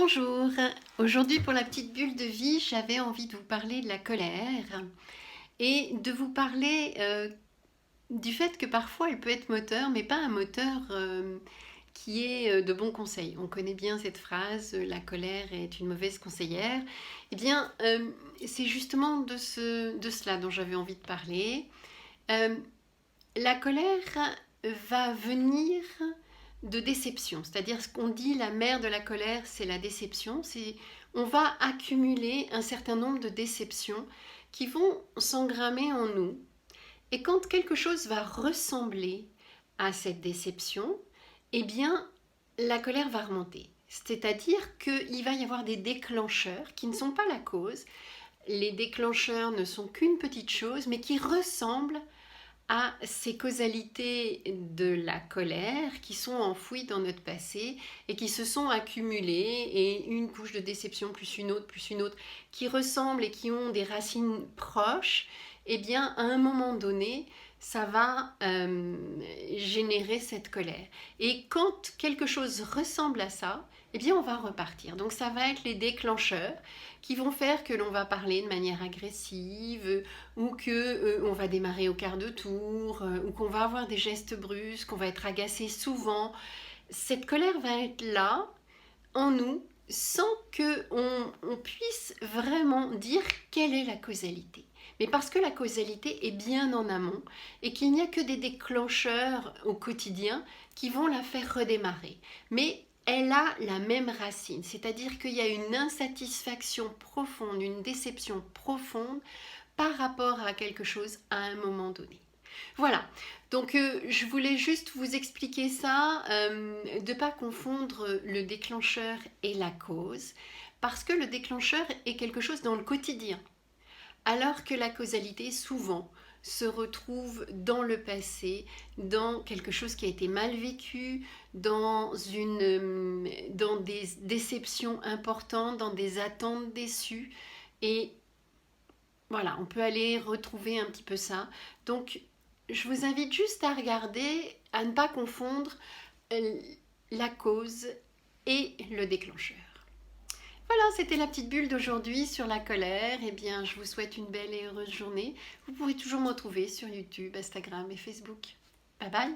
Bonjour, aujourd'hui pour la petite bulle de vie, j'avais envie de vous parler de la colère et de vous parler du fait que parfois elle peut être moteur, mais pas un moteur qui est de bons conseils. On connaît bien cette phrase, la colère est une mauvaise conseillère. Eh bien, c'est justement de cela dont j'avais envie de parler. Euh, la colère va venir de déception, c'est-à-dire ce qu'on dit la mère de la colère, c'est la déception. On va accumuler un certain nombre de déceptions qui vont s'engrammer en nous. Et quand quelque chose va ressembler à cette déception, eh bien, la colère va remonter. C'est-à-dire qu'il va y avoir des déclencheurs qui ne sont pas la cause. Les déclencheurs ne sont qu'une petite chose, mais qui ressemblent à ces causalités de la colère qui sont enfouies dans notre passé et qui se sont accumulées, et une couche de déception plus une autre, qui ressemblent et qui ont des racines proches, eh bien à un moment donné, ça va générer cette colère. Et quand quelque chose ressemble à ça, eh bien on va repartir. Donc ça va être les déclencheurs qui vont faire que l'on va parler de manière agressive, ou que on va démarrer au quart de tour, ou qu'on va avoir des gestes brusques, qu'on va être agacé souvent. Cette colère va être là, en nous, sans qu'on puisse vraiment dire quelle est la causalité. Mais parce que la causalité est bien en amont et qu'il n'y a que des déclencheurs au quotidien qui vont la faire redémarrer. Mais elle a la même racine, c'est-à-dire qu'il y a une insatisfaction profonde, une déception profonde par rapport à quelque chose à un moment donné. Voilà, donc je voulais juste vous expliquer ça, de ne pas confondre le déclencheur et la cause, parce que le déclencheur est quelque chose dans le quotidien, alors que la causalité souvent se retrouve dans le passé, dans quelque chose qui a été mal vécu, dans des déceptions importantes, dans des attentes déçues, et voilà, on peut aller retrouver un petit peu ça. Donc, je vous invite juste à regarder, à ne pas confondre euh, la cause et le déclencheur. Voilà, c'était la petite bulle d'aujourd'hui sur la colère. Eh bien, je vous souhaite une belle et heureuse journée. Vous pouvez toujours me retrouver sur YouTube, Instagram et Facebook. Bye bye!